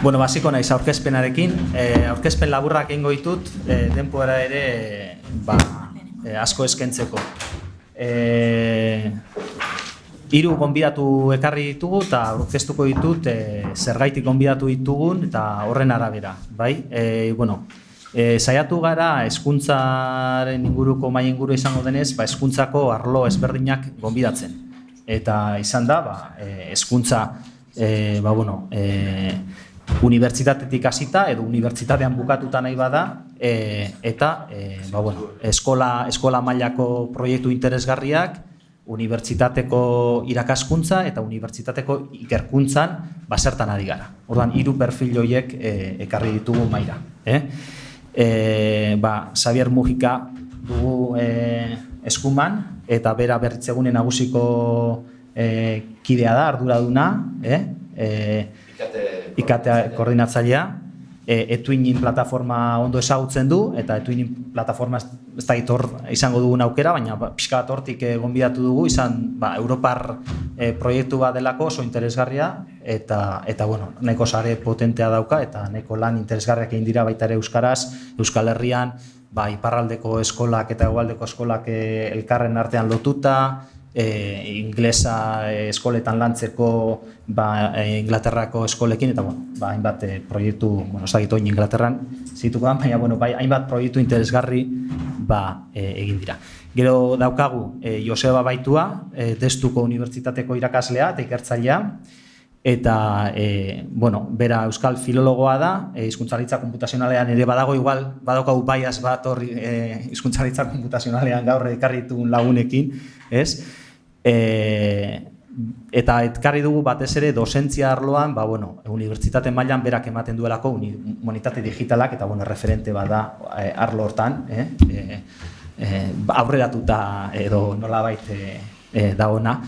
Bueno, basiko naiz aurkezpenarekin. Aurkezpen laburrak egingo ditut, denbora ere asko eskentzeko. Hiru gonbidatu ekarri ditugu eta aurkeztuko ditut zergaitik gonbidatu ditugun eta horren arabera, bai? Saiatu gara hezkuntzaren inguruko mahai inguru izango denez, hezkuntzako arlo ezberdinak gonbidatzen. Eta izan da, hezkuntza unibertsitatetik hasita edo unibertsitatean bukatuta nahi bada eta eskola mailako proiektu interesgarriak, unibertsitateko irakaskuntza eta unibertsitateko ikerkuntzan zertan ari gara. Orduan, 3 perfil horiek ekarri ditugu mahaira. Xabier Mujika dugu eskuman eta bera Berritzegune Nagusiko kidea da, arduraduna, IKT koordinatzailea, Etuinin plataforma ondo ezagutzen du, eta Etuinin plataforma ez da hor izango dugun aukera, baina pixka bat hortik gonbidatu dugu, izan Europar proiektu bat delako oso interesgarria, eta nahiko sare potentea dauka, eta nahiko lan interesgarriak egin dira baita ere euskaraz, Euskal Herrian, iparraldeko eskolak eta hegoaldeko eskolak elkarren artean lotuta, inglesa eskoletan lantzeko Inglaterrako eskolekin, eta hainbat proiektu, ez da gitu Inglaterran zituko da, baina hainbat proiektu interesgarri egin dira. Gero daukagu Joseba Baitua, Deustuko Unibertsitateko irakaslea eta ikertzailea, eta bera euskal filologoa da, hizkuntzaritza konputazionalean ere badago, igual badaukagu bias bat hor hizkuntzaritza konputazionalean gaur ekarri ditugun lagunekin, ez? Eta ekarri dugu batez ere dozentzia arloan, unibertsitate mailan berak ematen duelako humanitate digitalak, eta referente bada arlo hortan, aurreratuta edo nolabait dagoena,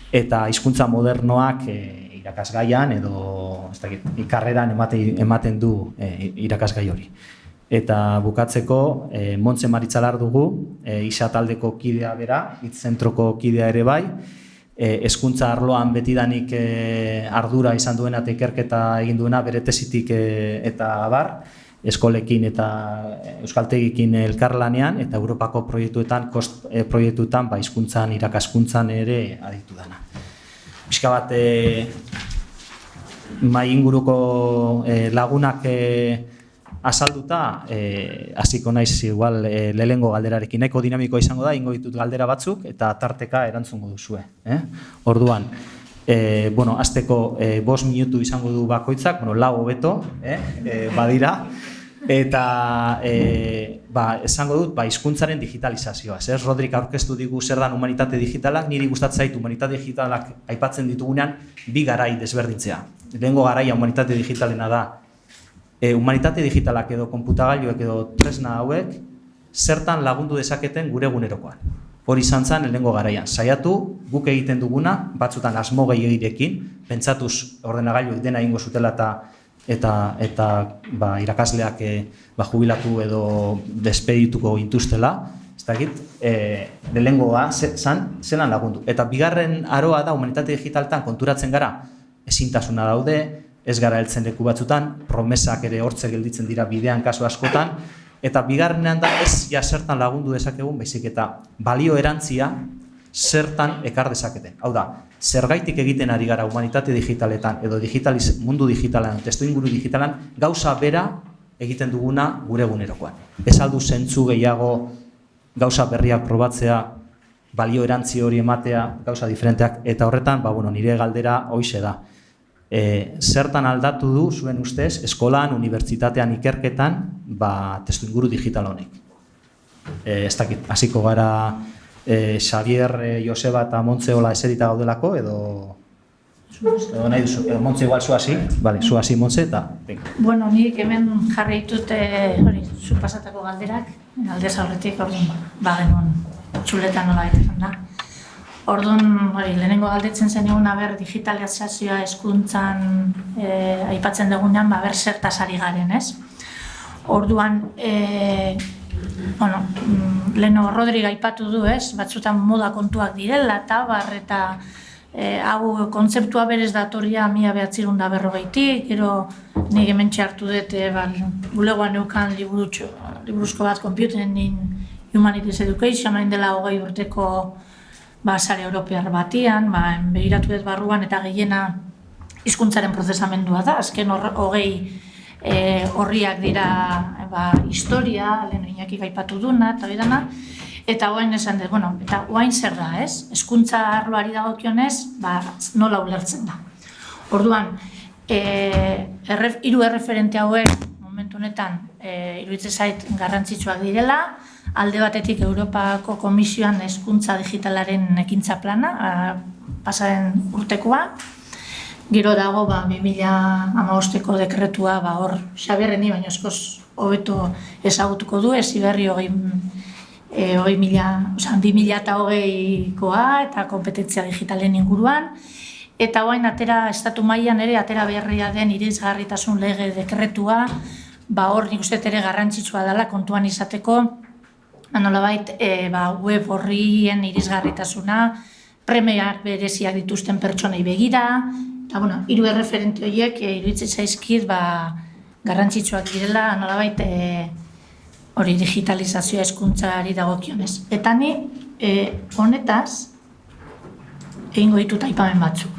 eta hizkuntza modernoak irakasgaian edo ikarreran ematen du irakasgai hori. Eta bukatzeko, Montse Maritzalar dugu, isa taldeko kidea bera, hitzentroko kidea ere bai, hezkuntza arloan betidanik ardura izan duena eta ikerketa egin duena bere tesitik eta abar, eskolekin eta euskaltegikin elkarlanean eta Europako proiektuetan hizkuntzan, irakaskuntzan ere aditu dana. Pixka bat mahai inguruko lagunak azalduta, hasiko naiz igual lehengo galderarekin, nahiko dinamikoa izango da, ingo ditut galdera batzuk eta tarteka erantzungo duzue. Orduan, hasteko 5 minutu izango du bakoitzak, 4 hobeto, badira, eta esango dut hizkuntzaren digitalizazioa. Rodrik aurkeztu digu zer dan humanitate digitalak, niri gustatzen zait humanitate digitalak aipatzen ditugunean 2 garai desberdintzea. Lehengo garaia humanitate digitalena da, humanitate digitalak edo konputagailuek edo tresna hauek zertan lagundu dezaketen gure egunerokoan. Hori izan zen lehengo garaian. Saiatu guk egiten duguna, batzutan asmo gehiegirekin, pentsatuz ordenagailuek dena egingo zutela eta irakasleak jubilatu edo despedituko gintuztela, ez dakit, lehengoa zelan lagundu. Eta bigarren aroa da humanitate digitaltan konturatzen gara, ezintasuna daude, ez gara heltzen leku batzutan, promesak ere hortze gelditzen dira bidean kasu askotan, eta bigarrenean da ez zertan lagundu dezakegun, baizik eta balio erantzia zertan ekar dezaketen. Hau da, zergaitik egiten ari gara humanitate digitaletan edo mundu digitalan, testu inguru digitalan, gauza bera egiten duguna gure egunerokoan. Ez aldu zentzu gehiago gauza berriak probatzea, balio erantzi hori ematea, gauza diferenteak, eta horretan, nire galdera hoize da. Zertan aldatu du, zuen ustez, eskolan, unibertsitatean, ikerketan, testu inguru digital honek. Ez dakit, hasiko gara Xabier, Joseba eta Montse hola eserita gaudelako, edo nahi duzu, Montse igual zu hasi? Bale, zu hasi Montse eta... Bueno, nik hemen jarri ditut zu pasatako galderak, aldez aurretik, genuen txuletan nola egiten da. Orduan, lehenengo galdetzen zen egun digitalizazioa hezkuntzan aipatzen dugunean, zertaz ari garen, ez? Orduan, leheno Rodrik aipatu du, ez? Batzutan moda kontuak direla, eta hau kontzeptua berez datorria 1940tik, gero nik hementxe hartu dut bulegoan neukan liburuzko bat Computing in Humanities Education, hain dela 20 urteko sare europear batian, begiratu dut barruan eta gehiena hizkuntzaren prozesamendua da, azken 20 horriak dira historia, lehen Iñakik aipatu duna eta bidana, eta oain esan dut, eta oain zer da, ez? Hezkuntza arloari dagokionez, nola ulertzen da. Orduan, hiru erreferente hauek momentu honetan iruditzen zait garrantzitsuak direla, alde batetik Europako Komisioan hezkuntza digitalaren ekintza plana, pasaren urtekoa, gero dago 2015ko dekretua hor Xabierreni baino eskoz hobeto ezagutuko du, Heziberri 2020koa eta konpetentzia digitalen inguruan, eta orain estatu mailan ere atera berria den irisgarritasun lege dekretua, hor nik uste ere garrantzitsua dela kontuan izateko, nolabait web horrien irisgarritasuna, premiak bereziak dituzten pertsonei begira, eta hiru erreferente horiek iruditzen zaizkit garrantzitsuak direla nolabait hori digitalizazioa hezkuntzari dagokionez. Eta ni honetaz egingo ditut aipamen batzuk.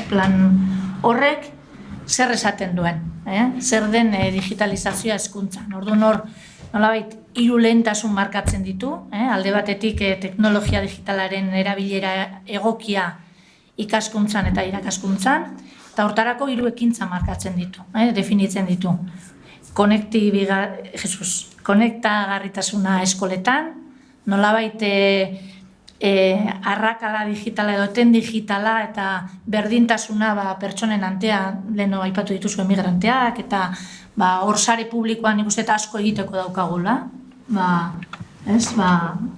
Plan horrek zer esaten duen, zer den digitalizazioa hezkuntzan. Orduan hor nolabait hiru lehentasun markatzen ditu, alde batetik teknologia digitalaren erabilera egokia ikaskuntzan eta irakaskuntzan, eta hortarako hiru ekintza markatzen ditu, definitzen ditu. Konektagarritasuna eskoletan, nolabait arrakala digitala edo eten digitala eta berdintasuna pertsonen antean, leheno aipatu dituzu emigranteak, eta hor sare publikoan nik uste asko egiteko daukagula,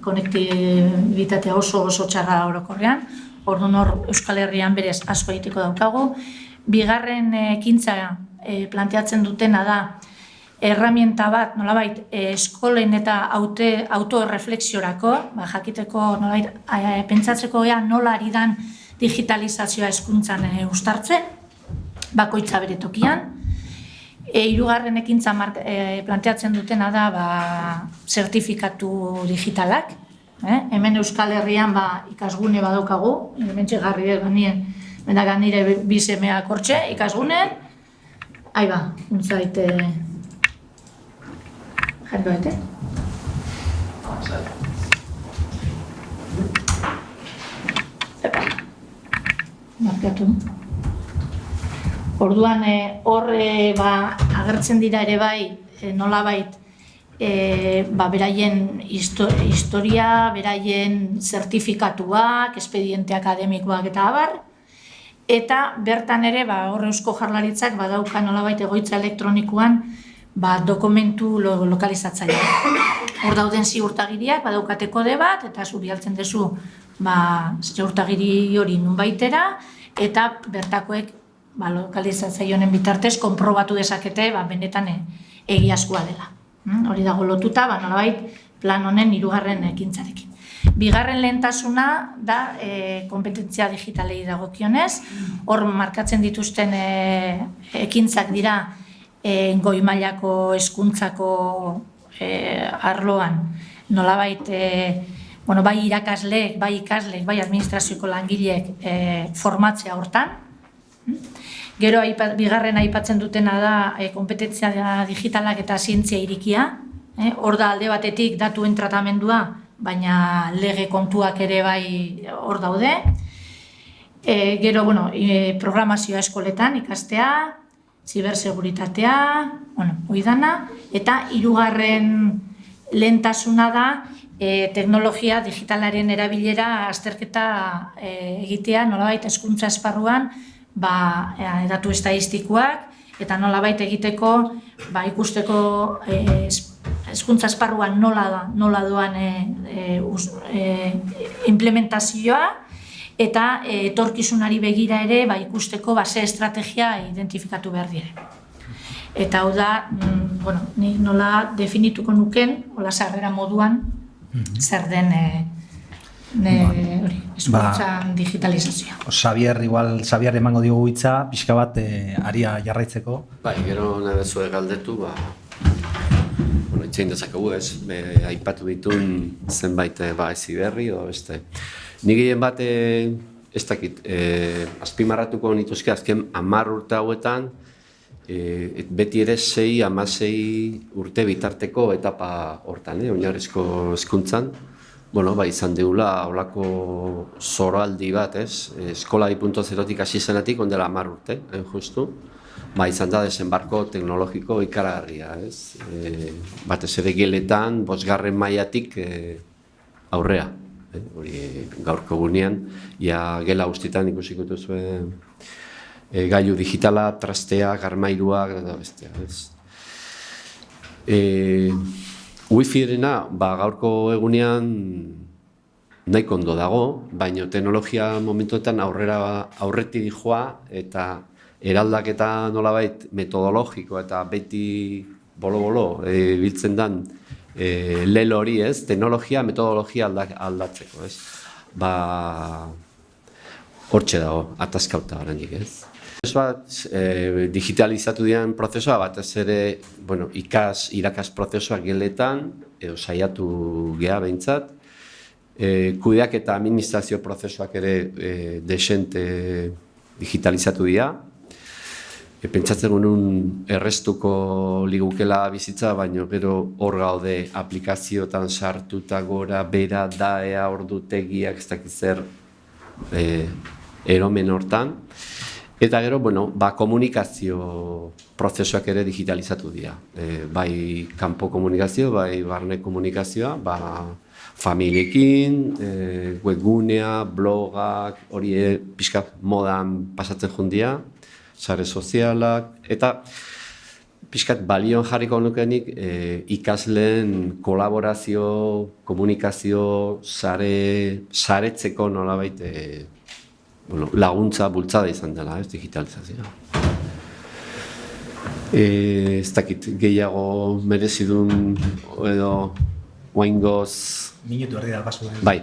konektibitatea oso txarra orokorrean, orduan hor Euskal Herrian berez asko egiteko daukagu. Bigarren ekintza planteatzen dutena da erramienta bat, nolabait, eskolen eta autorreflexiorako, jakiteko, nolabait, pentsatzeko nola ari dan digitalizazioa hezkuntzan uztartzen, bakoitza bere tokian. Hirugarren ekintza planteatzen dutena da zertifikatu digitalak. Hemen Euskal Herrian ikasgune badaukagu, hementxe garri dut ganien, bendakan nire bi semeak hortxe, ikasgunen, untzait, jarri doete. Markatu. Orduan hor agertzen dira ere nolabait beraien historia, beraien zertifikatuak, espediente akademikoak eta abar, eta bertan ere hor Eusko Jaurlaritzak badauka nolabait egoitza elektronikoan dokumentu lokalizatzaile. Hor dauden ziurtagiriak badaukate kode bat, eta zuri altzen duzu ziurtagiri hori nunbaitera, eta bertakoek lokalizatzaile honen bitartez konprobatu dezakete benetan egiazkoa dela. Hori dago lotuta, nolabait plan honen hirugarren ekintzarekin. Bigarren lehentasuna da konpetentzia digitalei dagokionez, hor markatzen dituzten ekintzak dira goi mailako hezkuntzako arloan, nolabait bai irakasleek, bai ikasleek, bai administrazioko langileek formatzea hortan. Gero bigarren aipatzen dutena da konpetentzia digitalak eta zientzia irikia. Hor da alde batetik datuen tratamendua, baina lege kontuak ere bai hor daude. Gero programazioa eskoletan ikastea, ziberseguritatea, oidana, eta hirugarren lehentasuna da teknologia digitalaren erabilera azterketa egitea, nolabait hezkuntza esparruan datu estadistikoak, eta nolabait egiteko ikusteko hezkuntza esparruan nola doan implementazioa, eta etorkizunari begira ere ikusteko base estrategia identifikatu behar dire. Eta hau da, nik nola definituko nuken, hola sarrera moduan, zer den hezkuntzan digitalizazioa. Xabier emango diogu hitza, pixka bat aria jarraitzeko. Bai, gero nahi bezue galdetu, itxein dezakegu ez, aipatu ditun zenbait ezi berri edo beste. Nik egin bat, ez dakit, azpimarratuko nituzke azken 10 urte hauetan, beti ere 6-16 urte bitarteko etapa hortan, oinarrizko hezkuntzan. Izan deula holako zoroaldi bat, ez? Eskola 2.0-tik hasi zenetik ondela 10 urte, justu. Izan da desembarko teknologiko ikaragarria, ez? Batez ere geletan, 5. mailatik aurrea. Hori gaurko gunean, gela guztietan ikusiko duzue gailu digitala, trasteak, armairuak, eta bestea, ez? Wi-Fi-erena, gaurko egunean nahiko ondo dago, baina teknologia momentuetan aurretik dijoa eta eraldaketa nolabait metodologiko eta beti bolo-bolo biltzen den lelo hori, ez? Teknologia, metodologia aldatzeko, ez? Hortxe dago, ataskauta oraindik, ez? Digitalizatu diren prozesua, batez ere irakas prozesuak geletan, edo saiatu geha behintzat, kudeak eta administrazio prozesuak ere desente digitalizatu dira. Pentsatzen genuen errestuko ligukela bizitza, baina gero hor gaude aplikazioetan sartuta gora, bera, daea, ordutegiak, ez dakit zer eromen hortan. Eta gero, komunikazio prozesuak ere digitalizatu dira. Bai kanpo komunikazio, bai barne komunikazioa, familiekin, webgunea, blogak, hori pixkat modan pasatzen jundia, sare sozialak, eta pixkat balioan jarriko nukenik ikasleen kolaborazio, komunikazio, saretzeko nolabait laguntza bultzada izan dela, ez, digitalizazioa. Ez dakit gehiago merezidun edo oaingoz... Minutu erdi dalbazu. Bai.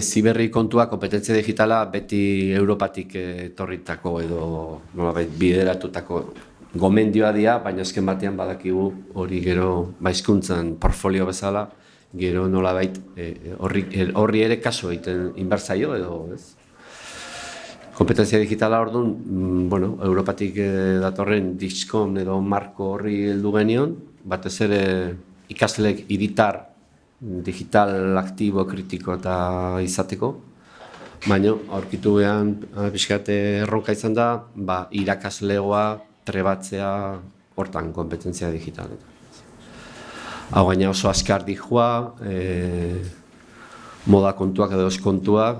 Ziberri kontua, kompetentzia digitala beti Europatik etorritako edo nolabait bideratutako gomendioa dira, baina azken batean badakigu hori gero hizkuntzan portfolio bezala, gero nolabait horri ere kasu egiten inbertzaio edo, ez? Kompetentzia digitala orduan, Europatik datorren Discom edo marko horri heldu genion, batez ere ikasleek hiritar digital aktibo, kritiko eta izateko, baina aurkitu behan pixkat erronka izan da, irakaslegoa trebatzea hortan kompetentzia digitaletan. Hau gaina oso azkar dijoa, moda kontuak edo eskontuak,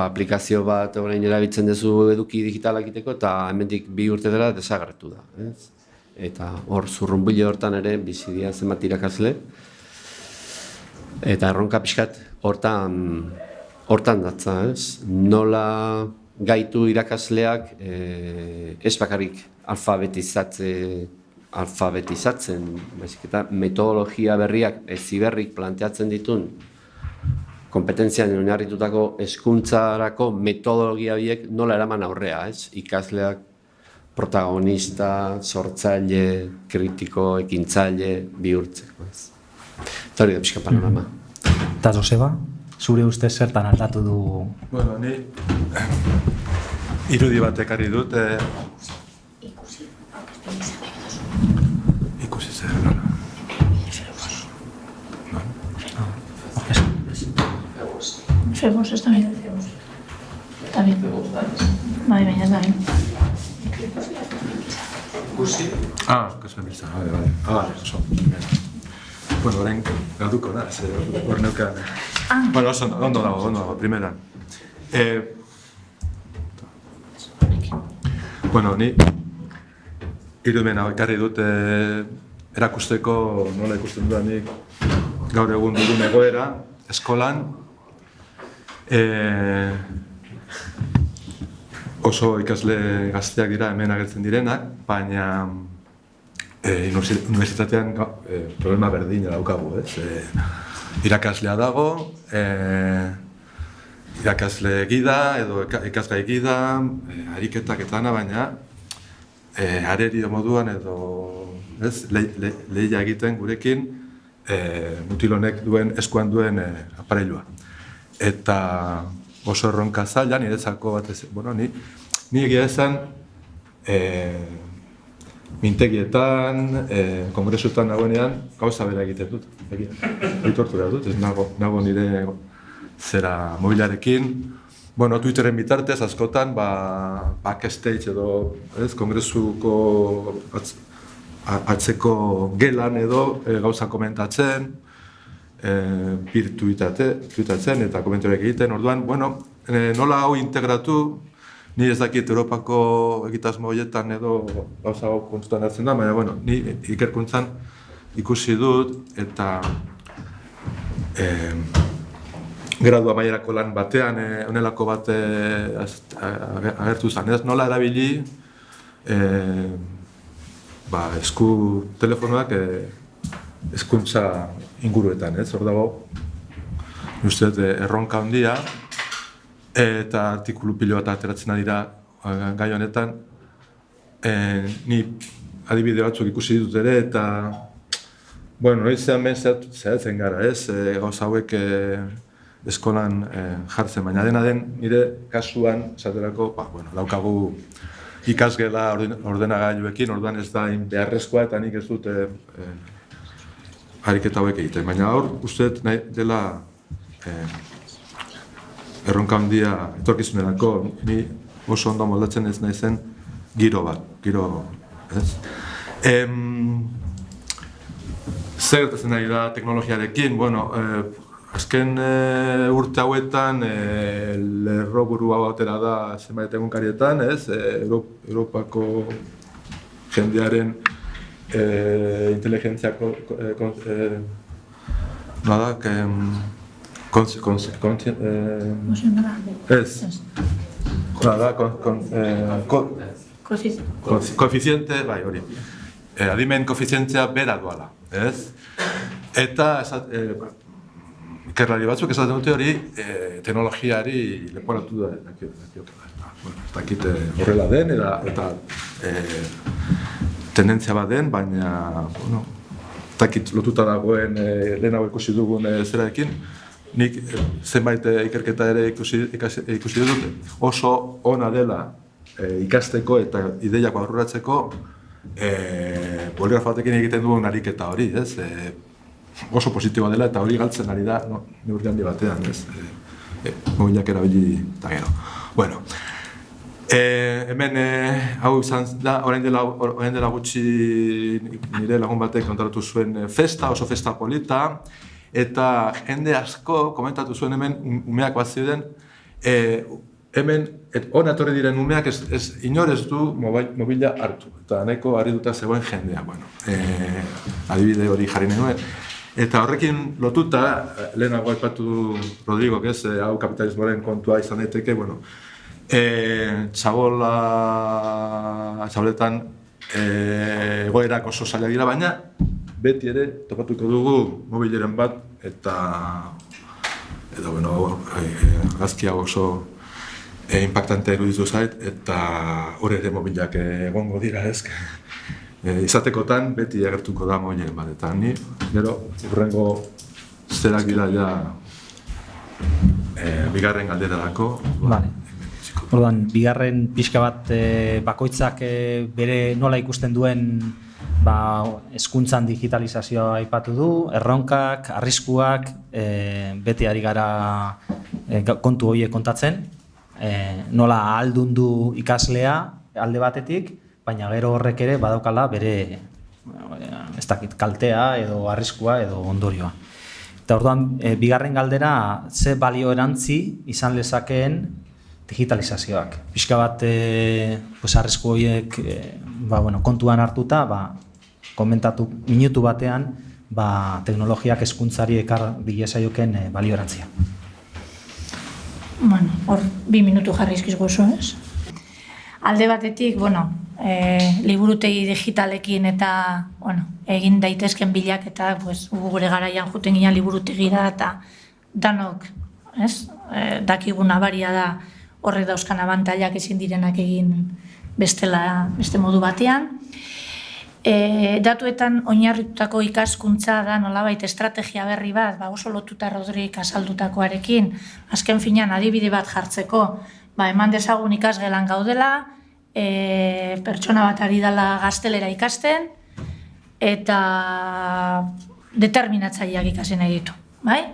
aplikazio bat orain erabiltzen duzu eduki digitalak egiteko eta hemendik 2 urte dela desagertu da. Eta hor zurrunbile hortan ere bizidia zenbat irakasle, eta erronka pixkat hortan datza, ez? Nola gaitu irakasleak ez bakarrik alfabetizatzen, baizik eta metodologia berriak, heziberrik planteatzen ditun kompetentzian oinarritutako hezkuntzarako metodologia horiek nola eraman aurrea, ez? Ikasleak protagonista, sortzaile, kritiko, ekintzaile bihurtzeko, ez? Eta hori da pixka panorama. Eta Joseba, zure ustez zertan aldatu du? Ni irudi bat ekarri dut. Ikusi zer, nola? Febos, está bien. Está bien. Bai, baina ez da bien. Ikusi biltzen, bale. Oso. Orain galduko da, hor neukan. Ondo dago, primera. Ni irudimen hau ekarri dut erakusteko nola ikusten dudanik gaur egun dugun egoera eskolan. Oso ikasle gazteak dira hemen agertzen direnak, baina unibertsitatean problema berdina daukagu, ez? irakaslea dago, irakasle gida edo ikasgai gida, ariketak eta dana, baina arerio moduan edo lehia egiten gurekin mutilonek eskuan duen apareilua. Eta oso erronka zaila, niretzako batez, ni egia esan mintegietan, kongresuetan nagoenean gauza bera egiten dut, aitortu behar dut, ez nago nire zera mobilarekin. Twitteren bitartez askotan, backstage edo kongresuko atzeko gelan edo gauza komentatzen, tweetatzen eta komentarioak egiten. Orduan, nola hau integratu, ni ez dakit Europako egitasmo horietan edo gauza hau kontutan hartzen da, baina, ni ikerkuntzan ikusi dut eta gradu amaierako lan batean honelako bat agertu zen, ez? Nola erabili esku telefonoak hezkuntza inguruetan, ez? Hor dago, uste erronka handia, eta artikulu pilo bat ateratzen dira gai honetan. Ni adibide batzuk ikusi ditut ere, eta noizean ben zehatzen gara, ez? Gauza hauek eskolan jartzen, baina dena den nire kasuan, esaterako, daukagu ikasgela ordenagailuekin, orduan ez da beharrezkoa eta nik ez dut ariketa hauek egiten. Baina hor, uste nahi dela erronka handia etorkizunerako, ni oso ondo moldatzen ez naizen giro bat, ez? Zer gertatzen nahi da teknologiarekin, azken urte hauetan lerroburu hau atera da zenbait egunkarietan, ez? Europako jendearen inteligentziako koefiziente, hori. Adimen koefizientzia bera doala, ez? Eta ikerlari batzuk esaten dute hori teknologiari leporatu da. Ez dakit horrela den eta tendentzia bat den, baina ez dakit lotuta dagoen lehenago ikusi dugun zerarekin. Nik zenbait ikerketa ere ikusi dut oso ona dela ikasteko eta ideiak aurreratzeko poligrafo batekin egiten dugun ariketa hori, ez? Oso positiboa dela eta hori galtzen ari da neurri handi batean, ez? Mobilak erabili eta gero. Hemen hau izan da, orain dela gutxi nire lagun batek kontaratu zuen festa, oso festa polita, eta jende asko komentatu zuen hemen umeak bat ziren, hemen hona etorri diren umeak inor ez du mobila hartu, eta nahiko harrituta zegoen jendea. Adibide hori jarri nuen. Eta horrekin lotuta, lehenago aipatu Rodrigo, hau kapitalismoaren kontua izan daiteke, txaboletan egoerak oso zaila dira, baina beti ere topatuko dugu mobileren bat, eta gazkia oso impactante eruditu zait, eta hor ere mobilak egongo dira, ez? Izatekotan beti agertuko da mobilen bat, eta ni gero hurrengo zerak dira ja bigarren galderarako. Orduan, bigarren pixka bat bakoitzak bere nola ikusten duen hezkuntzan digitalizazioa aipatu du, erronkak, arriskuak, beti ari gara kontu horiek kontatzen, nola ahaldundu ikaslea alde batetik, baina gero horrek ere badaukala bere ez dakit kaltea edo arriskua edo ondorioa. Eta orduan, bigarren galdera, ze balio erantzi izan lezakeen digitalizazioak. Pixka bat arrisku horiek kontuan hartuta, komentatu minutu batean teknologiak hezkuntzari ekar bilezaioken balio erantzia. Hor 2 minutu jarri izkiz gozo, ez? Alde batetik, liburutegi digitalekin eta, egin daitezken bilaketa, gure garaian juten ginen liburutegira eta danok, dakigun abaria da horrek dauzkan abantailak ezin direnak egin beste modu batean. Datuetan oinarritutako ikaskuntza da nolabait estrategia berri bat, oso lotuta Rodrik azaldutakoarekin, azken finean adibide bat jartzeko, eman dezagun ikasgelan gaudela, pertsona bat ari dela gaztelera ikasten, eta determinatzaileak ikasi nahi ditu, bai?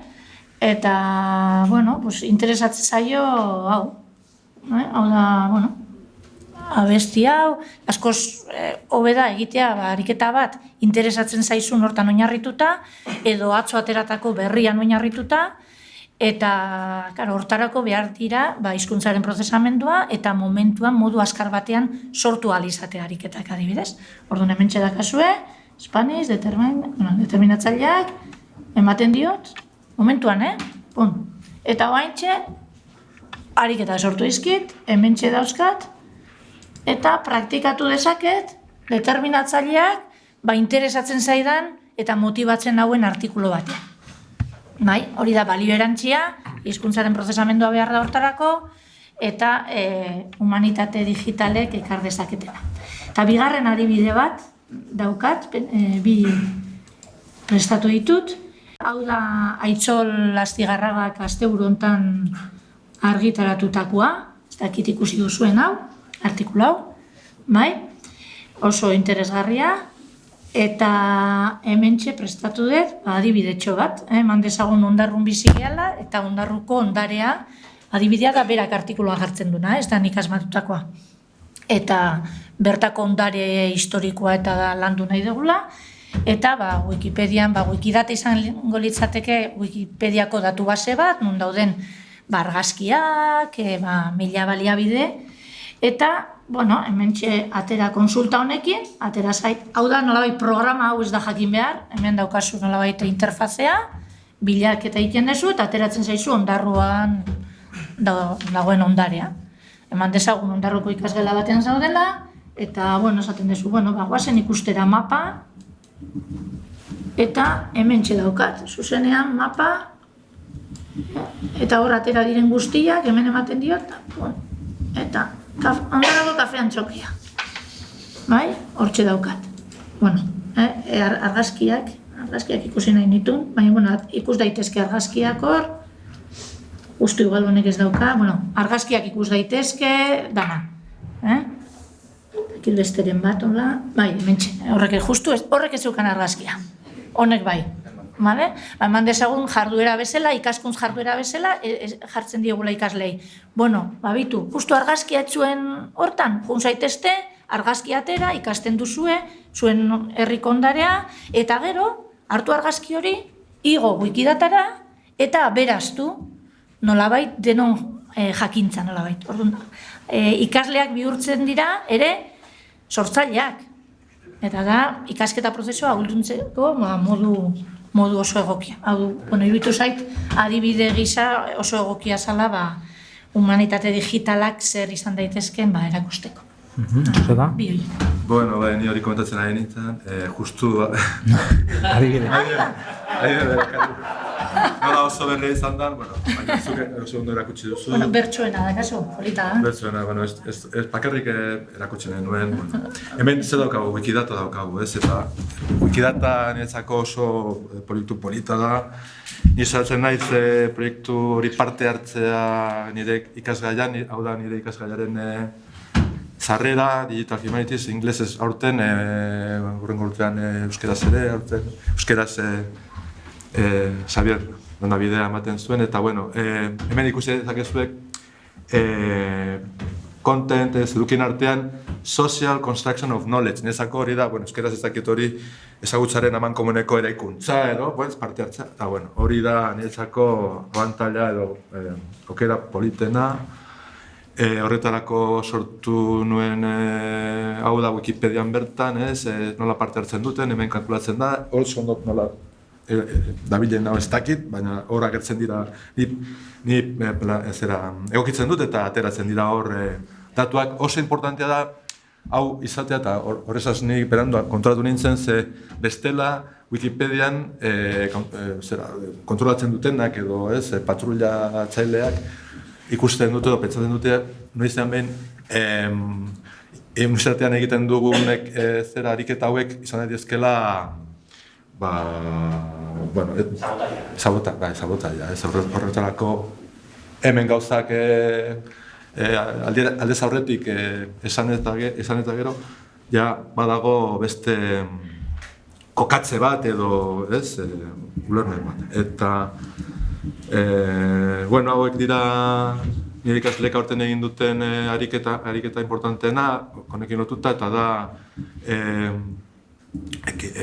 Eta, interesatzen zaio, hau da, abesti hau, askoz hobeda egitea ariketa bat interesatzen zaizun hortan oinarrituta, edo atzo ateratako berrian oinarrituta, eta hortarako behar dira hizkuntzaren prozesamendua eta momentuan modu azkar batean sortu ahal izatea ariketak adibidez. Orduan hementxe dakazue, Spanish, determinatzaileak, ematen diot, momentuan, Eta oaintxe, ariketa sortu izkit, hementxe dauzkat, eta praktikatu dezaket, determinatzaileak, interesatzen zaidan eta motibatzen hauen artikulu batean. Hori da balio erantzia, hizkuntzaren prozesamendua behar da hortarako, eta humanitate digitalek ekar dezaketela. Eta bigarren adibide bat daukat, bi prestatu ditut. Hau da Aitzol Astigarragak asteburu hontan argitaratutakoa, ez dakit ikusi duzuen hau, artikulu hau, oso interesgarria, eta hementxe prestatu dut, adibidetxo bat, eman dezagun ondarrun bizi gehala, eta ondarruko ondarea, adibidea da berak artikuloa jartzen duna, ez da nik asmatutakoa. Eta bertako ondare historikoa eta landu nahi dugula, eta Wikipedian, Wikidata izango litzateke Wikipediako datu base bat, non dauden argazkiak, mila baliabide, eta hementxe atera konsulta honekin, atera zait, hau da nolabait programa hau ez da jakin behar, hemen daukazu nolabait interfazea, bilaketa egiten dezu, eta ateratzen zaizu ondarruan dagoen ondarea. Eman dezagun ondarruko ikasgela batean zaudela, eta, esaten dezu, guazen ikustera mapa, eta hementxe daukat, zuzenean mapa, eta hor atera diren guztiak, hemen ematen diot, eta ondarako kafean txokia. Hortxe daukat. Argazkiak ikusi nahi nituen, baina ikus daitezke argazkiak hor, uste igual honek ez dauka, argazkiak ikus daitezke, dana. Ekil besteren bat, hementxe, horrek ez zeukan argazkia. Honek bai. Eman dezagun jarduera bezala, ikaskuntz jarduera bezala, jartzen diogula ikaslei. Bitu, justu argazkia etzuen hortan, jun zaitezte, argazki atera, ikasten duzue, zuen herriko ondarea, eta gero, hartu argazki hori, igo Wikidatara, eta beraztu, nolabait, denon jakintza nolabait. Ikasleak bihurtzen dira, ere, sortzaileak. Eta da, ikasketa prozesua ahultuntzeko modu oso egokia. Iruditu zait, adibide gisa oso egokia zala, humanitate digitalak zer izan daitezken erakusteko. Zer da? Ni hori komentatzen ari nintzen, justu... Adibide. Nola oso berria izan da, baina zuke oso ondo erakutsi duzu. Bertsoena da, kaso, polita da. Bertsoena, ez bakarrik erakutsi nahi nuen. Hemen ze daukagu, Wikidata daukagu, ez? Eta Wikidata niretzako oso proiektu polita da. Ni saiatzen naiz proiektu hori parte hartzea nire ikasgaian, hau da nire ikasgaiaren sarrera, Digital Humanities, inglesez aurten, hurrengo urtean euskeraz ere, euskeraz Xavier bidea ematen zuen, eta hemen ikusi dezakezuek content edukien artean social construction of knowledge. Nezako hori da, euskeraz ez dakit hori ezagutzaren amankomuneko eraikuntza edo, parte hartza. Eta hori da niretzako abantaila edo aukera politena. Horretarako sortu nuen hau da Wikipedian bertan, nola parte hartzen duten, hemen kalkulatzen da, oso ondo nola dabilen hau ez dakit, baina hor agertzen dira, ni egokitzen dut eta ateratzen dira hor datuak. Oso importantea da hau izatea, eta horrezaz nik berandu kontrolatu nintzen, ze bestela Wikipedian kontrolatzen dutenak edo patrullatzaileak ikusten dute edo pentsatzen dute noizean behin universitatean egiten dugunek ariketa hauek izan daitezkeela sabotaia, horretarako hemen gauzak aldez aurretik esan eta gero, ja badago beste kokatze bat edo, ulermen bat. Eta, hauek dira nire ikasleek aurten egin duten ariketa importanteena, honekin lotuta, eta da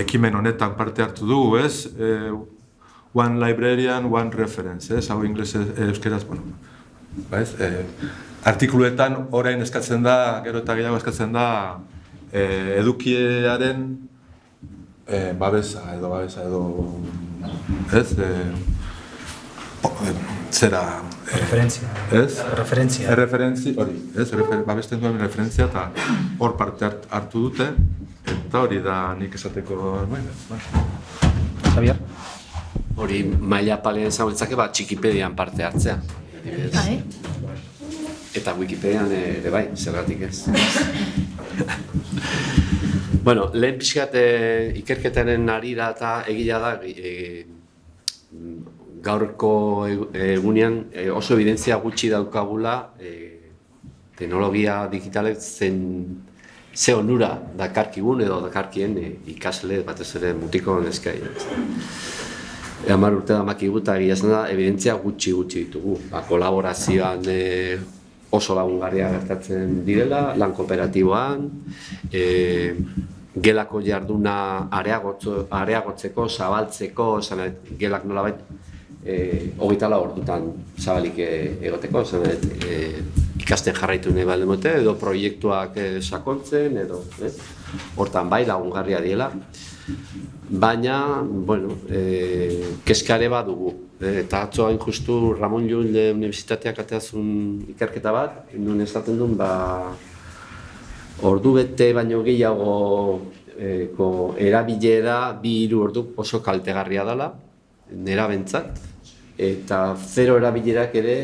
ekimen honetan parte hartu dugu, one librarian, one reference, hau euskeraz, artikuluetan orain eskatzen da, gero eta gehiago eskatzen da, edukiaren babesa edo, zera... Referentzia. Babesten duen referentzia eta hor parte hartu dute, eta hori da nik esateko... Javier? Hori maila palean zagoetzake Txikipedian parte hartzea. Bai. Eta Wikipedian ere bai, zergatik ez. Bueno, lehen pixkat ikerketaren harira eta egia da gaurko egunean oso evidentzia gutxi daukagula teknologia digitalek ze onura dakarkigun edo dakarkien ikasle batez ere mutiko neskai. 10 urte damakigu eta egia esan da evidentzia gutxi ditugu. Kolaborazioan oso lagungarria gertatzen direla, lan kooperatiboan, gelako jarduna areagotzeko, zabaltzeko, gelak nolabait 24 ordutan zabalik egoteko, ikasten jarraitu nahi baldin dute, edo proiektuak sakontzen, edo hortan bai lagungarria diela. Baina, kezkare bat dugu. Eta atzo hain justu Ramon Llull Unibertsitateak ateazun ikerketa bat, nun esaten duen, ordu bete baino gehiago erabilera 2-3 ordu oso kaltegarria dela, nerabentzat, eta 0 erabilerak ere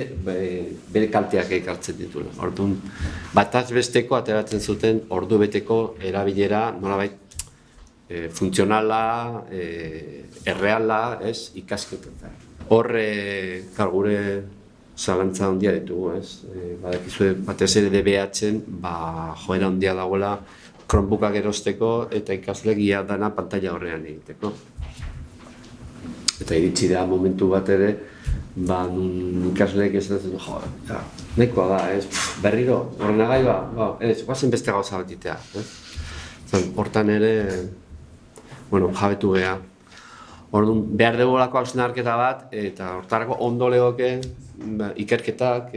bere kalteak ekartzen dituela. Orduan, bataz besteko ateratzen zuten ordu beteko erabilera nolabait funtzionala, erreala, ikasketetan. Horre, gure zalantza handia ditugu, badakizue batez ere DBH-en joera handia dagoela Chromebookak erosteko eta ikasle gila dana pantalla horrean egiteko. Eta iritsi da momentu bat ere, ikasleek esaten dut, nahikoa da, berriro, ordenagailua, guazen beste gauza bat ditea. Hortan ere, jabetu geha. Orduan, behar dugulako hausnarketa bat, eta hortarako ondo legoke ikerketak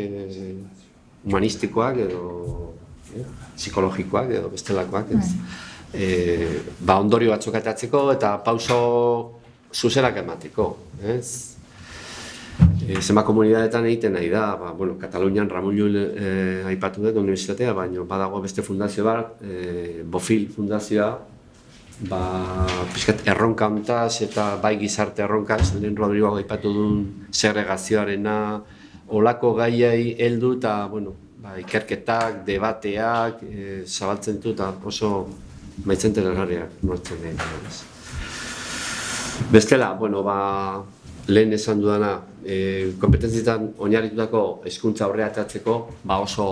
humanistikoak edo psikologikoak edo bestelakoak. Ondorio batzuk atatzeko eta pauso zuzerak emateko. Zenbat komunitateetan egiten nahi da, Katalunian Ramon Llull aipatu dut unibertsitatea, baina badago beste fundazio bat, Bofil fundazioa, pixkat erronka hontaz eta bai gizarte erronkaz, lehen Rodrigo aipatu duen segregazioarena, olako gaiei heldu eta ikerketak, debateak, zabaltzen ditu eta oso maitzen interesgarriak nortzen egin. Bestela, lehen esan dudana, kompetentzietan oinarritutako hezkuntza aurrera ateratzeko oso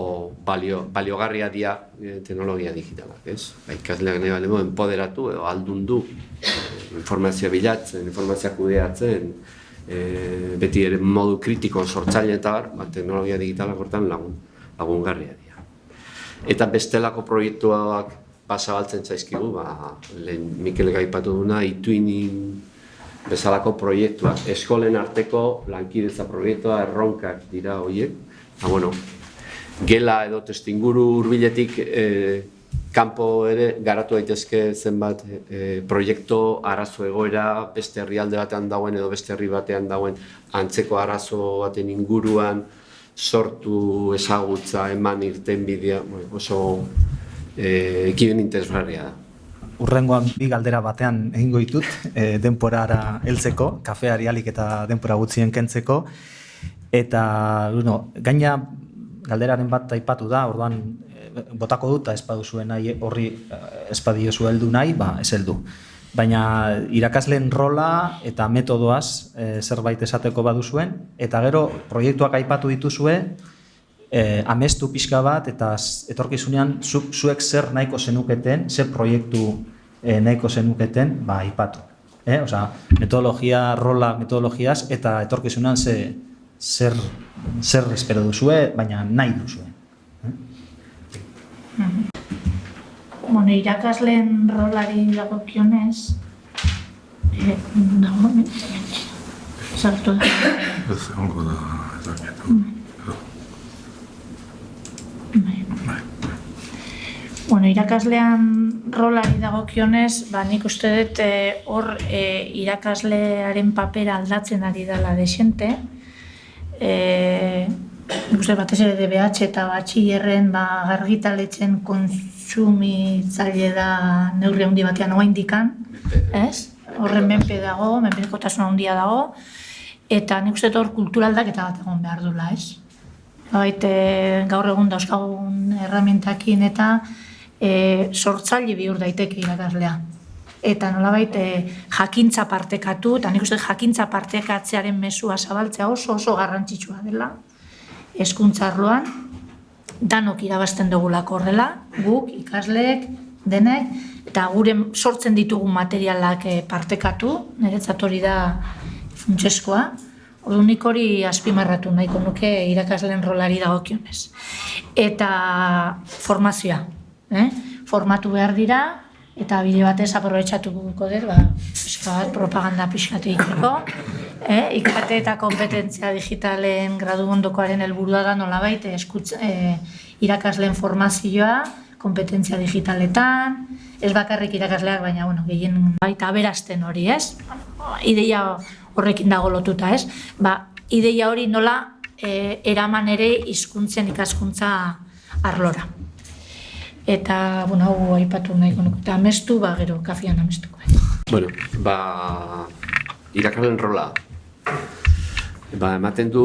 baliogarria dira teknologia digitalak, ikasleak nahi balemo enpoderatu edo aldundu informazioa bilatzen, informazioa kudeatzen, beti ere modu kritiko sortzaile eta teknologia digitalak hortan lagungarria dira. Eta bestelako proiektuak pasabaltzen zaizkigu, lehen Mikelek aipatu duna, e-twinning bezalako proiektuak, eskolen arteko lankidetza proiektua, erronkak dira horiek. Gela edo testuinguru hurbiletik kanpo ere garatu daitezke zenbat proiektu arazo egoera, beste herrialde batean dagoen edo beste herri batean dagoen antzeko arazo baten inguruan sortu ezagutza, eman irtenbidea, oso ekimen interesgarria da. Urrengoan bi galdera batean egingo ditut, denporara heltzeko, kafeari alik eta denpora gutxien kentzeko, eta, gaina galderaren bat aipatu da, orduan botako dut, ez baduzuen nahi, horri ez badiozu heldu nahi, ez heldu. Baina irakasleen rola eta metodoaz zerbait esateko baduzuen, eta gero proiektuak aipatu dituzue, amestu pixka bat, eta etorkizunean zuek zer nahiko zenuketen, zer proiektu nahiko zenuketen, aipatu. Osea, metodologia, rola, metodologiaz, eta etorkizunean zer espero duzue, baina nahi duzue. Bueno, irakasleen rolari dagokionez, sartu da. Ez, ongo da, Bueno, irakaslean rolari dagokionez, nik uste dut hor irakaslearen papera aldatzen ari dela desente. Uste batez ere DBH eta batxillerren argitaletzen kontsumitzaile da neurri handi batean oraindikan, ez? Horren menpe dago, menpekotasuna handia dago, eta nik uste hor kultura aldaketa bat egon behar dula, ez? Gaur egun dauzkagun erramintakin eta sortzaile bihur daiteke irakaslea. Eta nolabait jakintza partekatu, eta nik uste jakintza partekatzearen mezua zabaltzea oso garrantzitsua dela. Hezkuntza arloan, danok irabazten dugulako horrela, guk, ikasleek, denek, eta gure sortzen ditugun materialak partekatu, niretzat hori da funtsezkoa. Orduan nik hori azpimarratu nahiko nuke irakasleen rolari dagokionez. Eta formazioa, formatu behar dira, eta bide batez aprobetxatuko dut, propaganda pixkat egiteko. IKT eta kompetentzia digitalen gradu ondokoaren helburua da nolabait irakasleen formazioa, kompetentzia digitaletan, ez bakarrik irakasleak, baina gehien baita aberasten hori, ez? Ideia horrekin dago lotuta, ez? Ideia hori nola eraman ere hizkuntzen ikaskuntza arlora. Eta, hau aipatu nahiko nuke, eta amestu, gero kafian amestuko. Bueno, irakasleen rola. Ematen du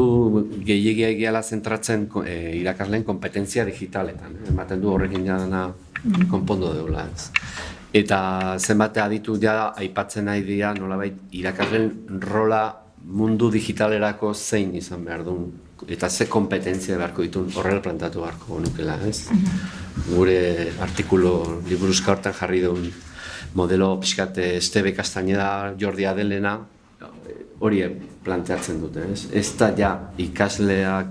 gehiagia egiala zentratzen irakasleen kompetentzia digitaletan. Ematen du horrekin jadana konpondo deula. Eta zenbate aditu aipatzen nahi dira nolabait irakasleen rola mundu digitalerako zein izan behar duen. Eta ze kompetentzia beharko ditun horrela plantatu beharko nukela, ez? Gure artikulu liburuzka hortan jarri duen modelo pixkat Estebe Castañeda, Jordi Adelena, hori planteatzen dute, ez? Ez da ja ikasleak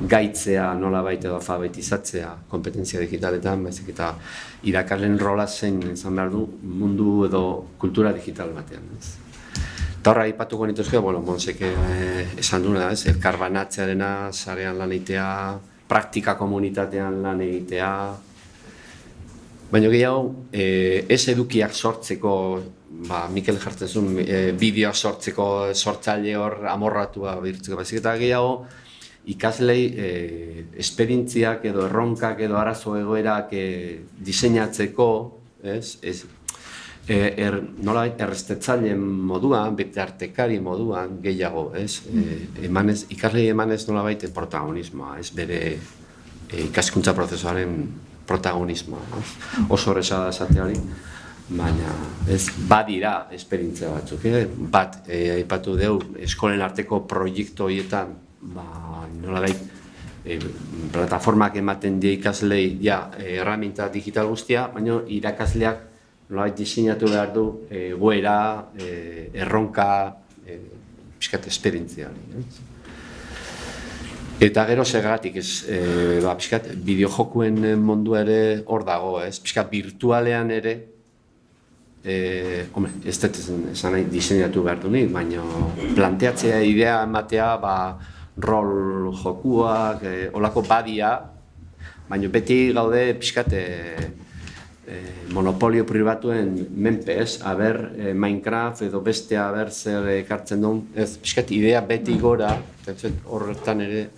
gaitzea nolabait edo alfabetizatzea kompetentzia digitaletan, baizik eta irakasleen rola zein izan behar du mundu edo kultura digital batean, ez? Eta horra aipatuko nituzke, Monsek esan duena, elkarbanatzearena, sarean lan egitea, praktika komunitatean lan egitea. Baina gehiago, ez edukiak sortzeko, Mikel jartzen zuen, bideoak sortzeko sortzaile hor amorratua bihurtzeko, baizik eta gehiago, ikaslei esperientziak edo erronkak edo arazo egoerak diseinatzeko, nolabait erreztetzaile moduan, bitartekari moduan gehiago, ikaslei emanez nolabait protagonismoa, bere ikaskuntza prozesuaren protagonismoa. Oso horreza da esate hori, baina badira esperientzia batzuk. Bat, aipatu dugu, eskolen arteko proiektu horietan, nolabait plataformak ematen die ikaslei erraminta digital guztia, baina irakasleak nolabait diseinatu behar du goera, erronka, pixkat esperientzia hori. Eta gero segatik, pixkat bideojokuen mundua ere hor dago, pixkat virtualean ere, ez dut esan nahi diseinatu behar du nik, baina planteatzea idea ematea, rol jokuak, holako badia, baina beti gaude pixkat monopolio pribatuen menpe, Minecraft edo bestea zer ekartzen duen, pixkat idea beti gora, horretan ere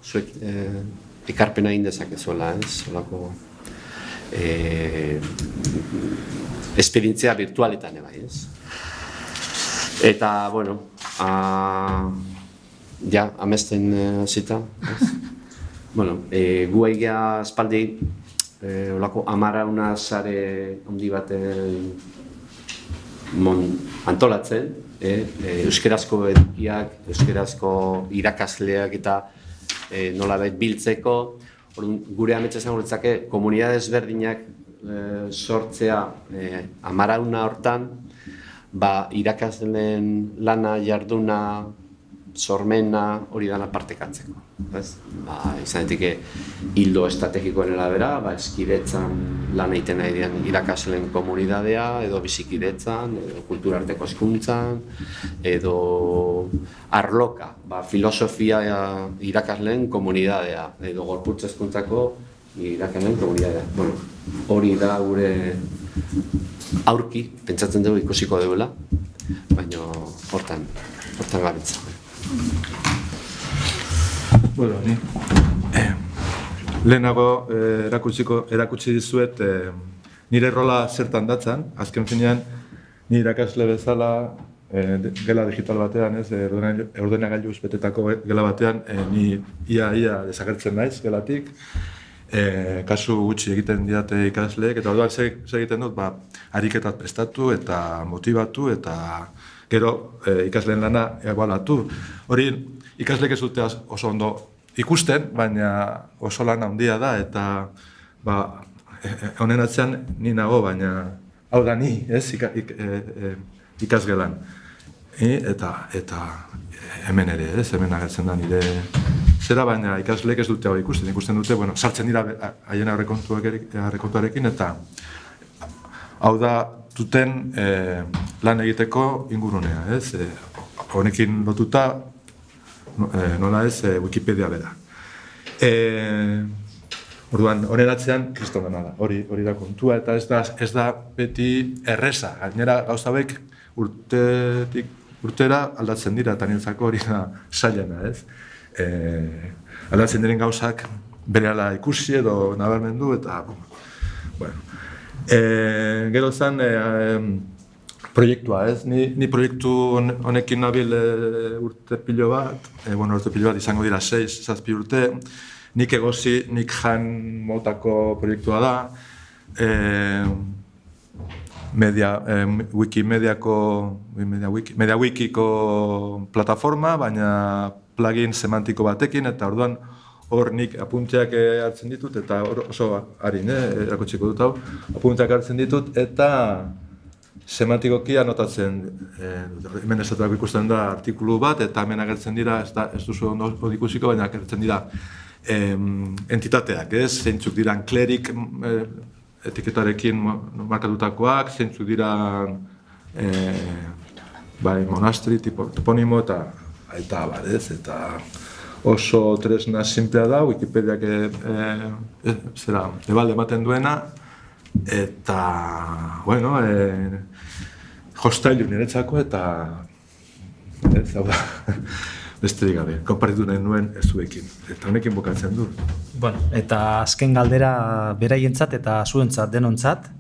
zuek ekarpena egin dezakezuela, esperientzia virtualetan bai, ez? Eta, bueno, ja, amesten zita, ez? Bueno, gu egia espaldi, olako 10 sare handi baten antolatzen, euskerazko edukiak, euskerazko irakasleak eta nolabait biltzeko. Gure ametsa esango litzake, komunidade ezberdinak sortzea 10 hortan, irakasleen lana, jarduna, sormena, hori dana partekatzeko. Izan daiteke hildo estrategikoen arabera, eskidetzan lan egiten nahi dian irakasleen komunidadea, edo bizikidetzan, edo kulturarteko hezkuntzan, edo arloka, filosofia irakasleen komunidadea, edo gorputz hezkuntzako irakasleen komunidadea. Hori da gure aurki, pentsatzen dugu ikusiko dugula, baina hortan gabiltza. Bueno, ni lehenago erakutsi dizuet nire rola zertan datzan. Azken finean, ni irakasle bezala gela digital batean, ordenagailuz betetako gela batean, ni ia desagertzen naiz gelatik. Kasu gutxi egiten didate ikasleek, eta orduan egiten dut, ariketat prestatu eta motibatu eta gero ikasleen lana ebaluatu. Hori ikasleek ez dute oso ondo ikusten, baina oso lan handia da, eta honen atzean ni nago, baina hau da ni, ez, ikasgelan. Eta hemen ere, ez, hemen agertzen da nire zera, baina ikasleek ez dute hau ikusten dute, sartzen dira haien aurrekontuarekin, eta hau da duten lan egiteko ingurunea, ez, honekin lotuta, nola ez, Wikipedia bera. Orduan, honen atzean, kristondena da, hori da kontua, eta ez da beti erreza. Gainera, gauza hauek urtera aldatzen dira, eta niretzako hori da zailena, ez? Aldatzen diren gauzak berehala ikusi edo nabarmendu, eta, bueno. Gero zen, proiektua, ez? Ni proiektu honekin nabil urte pilo bat, izango dira 6-7 urte, nik egosi, nik jan motako proiektua da, MediaWikiko plataforma, baina plugin semantiko batekin, eta orduan hor nik apunteak hartzen ditut, eta oso harin, erakutsiko dut hau, apunteak hartzen ditut, eta semantikoki anotatzen, hemen estatuak ikusten da artikulu bat, eta hemen agertzen dira, ez duzu ondo ikusiko, baina agertzen dira entitateak, ez? Zeintzuk diran klerik etiketarekin markatutakoak, zeintzuk diran monastri, toponimo, eta abar, ez? Eta oso tresna simplea da, Wikipediak ebalde ematen duena, eta, bueno, jostailu niretzako, eta ez, hau da, besterik gabe, konpartitu nahi nuen ez zuekin, eta honekin bukatzen du. Bueno, eta azken galdera beraientzat eta zuentzat denontzat,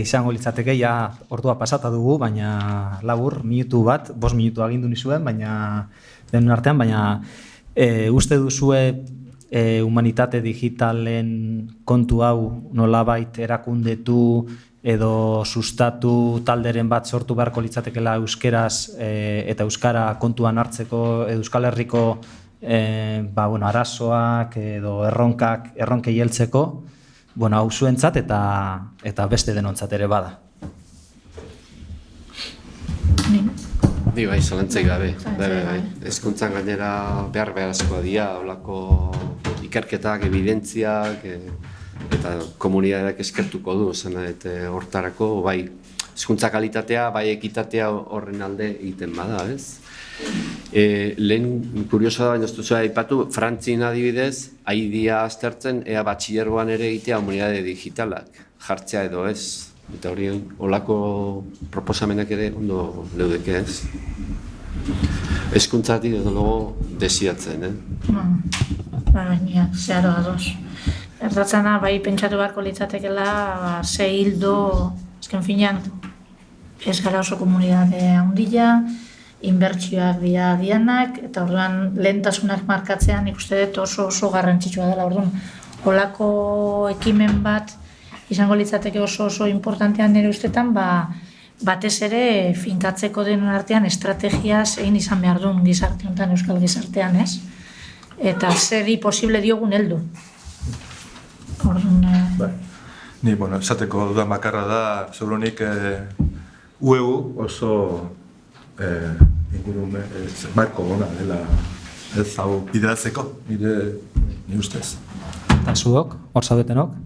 izango litzateke, ja ordua pasata dugu, baina labur, minutu bat, 5 minutu agindu nizuen, baina denon artean, baina uste duzue humanitate digitalen kontu hau nolabait erakundetu edo sustatu talderen bat sortu beharko litzatekela euskeraz eta euskara kontuan hartzeko Euskal Herriko arazoak edo erronkei heltzeko, hau zuentzat eta beste denontzat ere bada. Bai, zalantzaik gabe. Hezkuntzan gainera beharrezkoa dira, holako ikerketak, evidentziak, eta komunidadeak eskertuko du, hortarako, bai, hezkuntza kalitatea, bai, ekitatea horren alde egiten bada, ez? Lehen, kurioso da, baina ez duzu aipatu, Frantzin adibidez, aidia aztertzen, ea batxilergoan ere egitea komunidade digitalak, jartzea edo ez. Eta hori, olako proposamenak ere ondo leudeke, ez? Hezkuntzatik edo logo desiatzen, Baina, zeharo ados. Erdatzen da, bai pentsatu beharko litzatekela, ze hildo, azken finean, ez gara oso komunitate handia, inbertsioak dira dianak, eta orduan lehentasunak markatzean ikuste dut oso garrantzitsua dela. Orduan, holako ekimen bat izango litzateke oso importantean nire ustetan, batez ere finkatzeko denon artean estrategia zein izan behar duen gizarte honetan, euskal gizartean, ez? Eta zeri posible diogun heldu. Orduan... Ni, esateko dudan bakarra da, zeuronik UEU oso ingurumen, marko gona dela ez hau bideratzeko, nire ustez. Eta zuok, hor zaudetenok?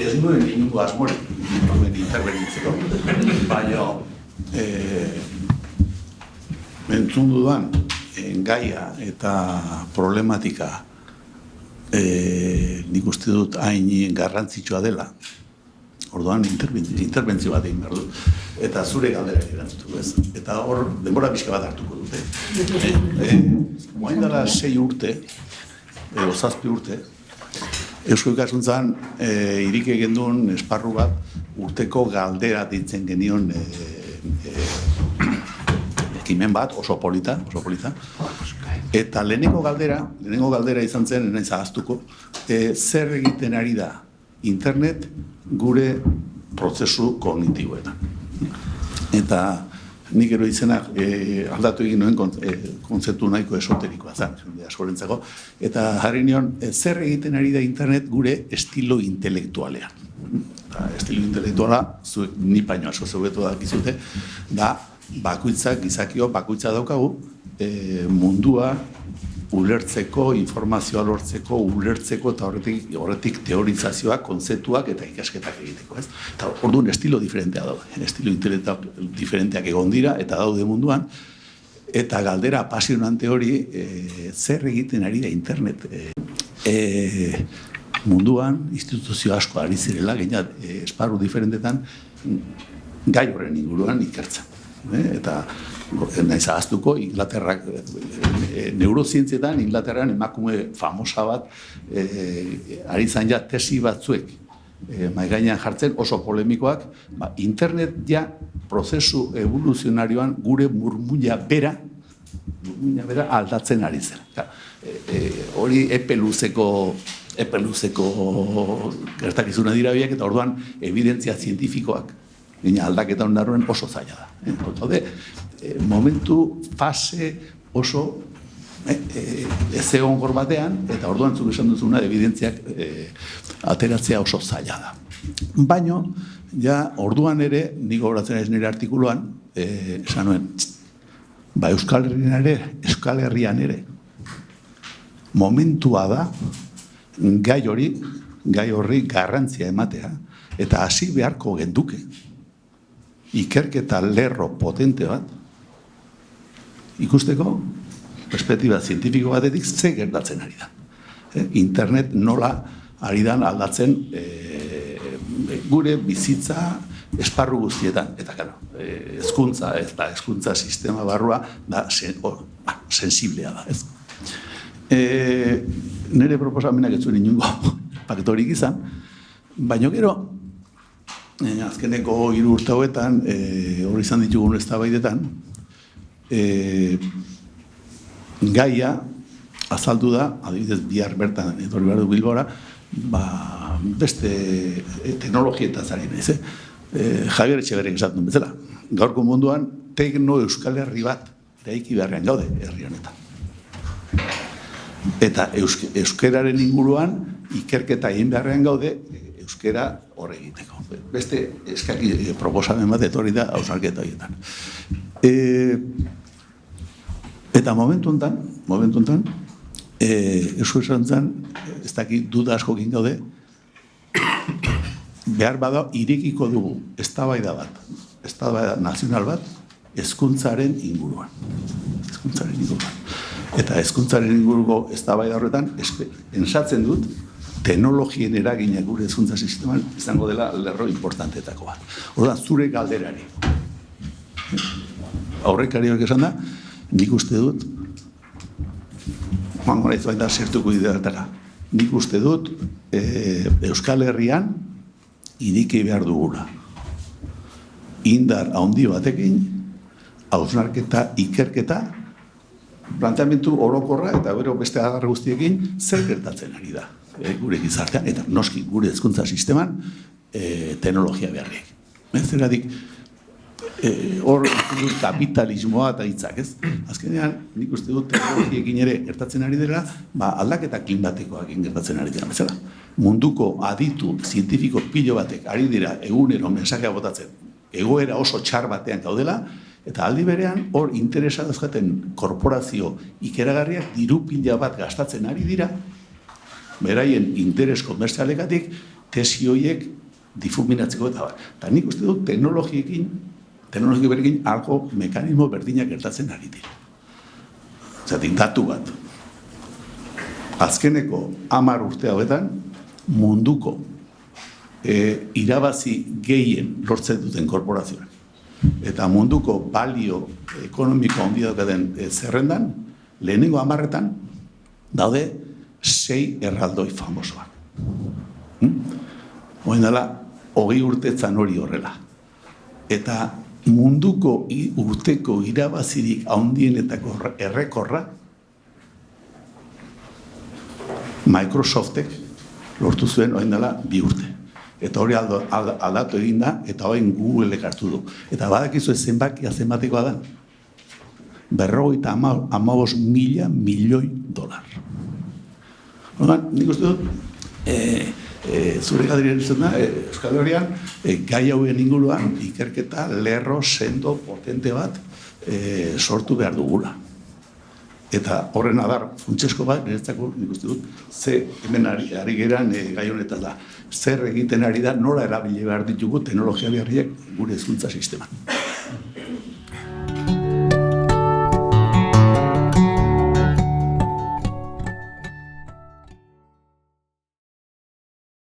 Ez nuen inungo asmore, nuen interbenitzeko, baina entzun dudan gaia eta problematika nik uste dut hain garrantzitsua dela. Orduan interbentzio bat egin behar du. Eta zure galdera erantzutuko ez. Eta hor denbora pixka bat hartuko dute. Moain dela 6 urte, edo 7 urte, Eusko Ikasuntzan irik egin duen esparru bat urteko galdera ditzen genion ekimen bat, oso polita. Eta lehenengo galdera izan zen, naiz ahaztuko, zer egiten ari da internet gure prozesu kognitiboetan. Eta nik gero izenak aldatu egin nuen kontzeptu nahiko esoterikoa zen, askorentzako, eta jarri nion, zer egiten ari da internet gure estilo intelektualean. Estilo intelektuala, ni baino asko zeugetu dakizute, da bakoitzak, gizakio bakoitza daukagu, mundua ulertzeko, informazioa lortzeko, ulertzeko eta horretik teorizazioak, kontzeptuak eta ikasketak egiteko. Eta orduan estilo diferentea daude, estilo intelektual diferenteak egon dira eta daude munduan, eta galdera apasionante hori zer egiten ari da internet. Munduan, instituzio asko ari zirela, gainat esparru diferentetan gai horren inguruan ikertzen. Eta naiz ahaztuko, Inglaterrak, neurozientzietan, Inglaterran emakume famosa bat ari zan ja tesi batzuek mahai gainean jartzen oso polemikoak, internet ja prozesu evoluzionarioan gure murmulla bera aldatzen ari zen. Hori epe luzeko gertakizuna dira biak, eta orduan evidentzia zientifikoak aldaketa ondarroen oso zaila da. Momentu, fase oso ez egonkor batean, eta orduan zuk esan duzuna evidentziak ateratzea oso zaila da. Baina, ja, orduan ere, nik gogoratzen ez nire artikuluan, esan nuen, Euskal Herrian ere, momentua da, gai horri garrantzia ematea, eta hasi beharko genduke, ikerketa lerro potente bat, ikusteko, perspektiba zientifiko batetik ze gertatzen ari da. Internet nola ari dan aldatzen gure bizitza esparru guztietan. Eta, hezkuntza sistema barrua da sensiblea da. Nire proposamenak ez zuen inungo paketorik izan, baina gero, azkeneko 3 urte hauetan, hori izan ditugun eztabaidetan, gaia azaldu da, adibidez bihar bertan etorri behar du Bilbora, beste teknologietaz ari naiz, Javier Etxeberrek esaten duen bezala. Gaurko munduan, tekno euskal herri bat eraiki beharrean gaude herri honetan. Eta euskeraren inguruan, ikerketa egin beharrean gaude, euskera hor egiteko. Beste eskaki proposamen bat etorri da hausnarketa horietan. Eta momentu honetan, Eusko Esantzan, ez dakit duda asko egin gaude, behar bada irekiko dugu eztabaida nazional bat, hezkuntzaren inguruan. Eta hezkuntzaren inguruko eztabaida horretan, ensatzen dut, teknologien eragina gure hezkuntza sisteman izango dela lerro importanteetako bat. Orduan, zure galderari. Aurrekariak esan da, nik uste dut, joango naiz baita zertuko ideatara. Nik uste dut Euskal Herrian ireki behar dugula. Indar handi batekin, hausnarketa, ikerketa, planteamendu orokorra eta gero beste agarre guztiekin zer gertatzen ari da gure gizartean, eta noski gure hezkuntza sisteman teknologia beharriek. Zergatik, hor kapitalismoa eta hitzak, ez? Azkenean, nik uste dut teknologiekin ere gertatzen ari dela, aldaketa klimatikoakin gertatzen ari dela bezala. Munduko aditu zientifiko pilo batek ari dira egunero mensajea botatzen, egoera oso txar batean gaudela, eta aldi berean hor interesa dauzkaten korporazio ikeragarriak diru pila bat gastatzen ari dira, beraien interes komerzialekatik tesi horiek difuminatzeko eta bat. Eta nik uste dut teknologiekin algo mekanismo berdinak gertatzen ari dira. Zatik, datu bat. Azkeneko 10 urte hauetan munduko irabazi gehien lortzen duten korporazioak eta munduko balio ekonomiko handia daukaten zerrendan, lehenengo 10etan daude 6 erraldoi famosoak. Oin dela, 20 urtetzan hori horrela. Eta munduko urteko irabazirik handienetako errekorra Microsoftek lortu zuen oin dela 2 urte. Eta hori aldatu egin da, eta hoin Google hartu du. Eta badakizu zenbakia zenbatekoa da. 55.000 milioi dolar. Orduan, nik uste dut, zure gadirian izan da, Euskal Herrian, gai hauen inguruan, ikerketa, lerro, sendo, potente bat sortu behar dugula. Eta horren adar funtsesko bat, niretzako nik uste dut, ze hemen ari geran gai honetaz da. Zer egiten ari da, nola erabili behar ditugu teknologia beharriak gure hezkuntza sisteman.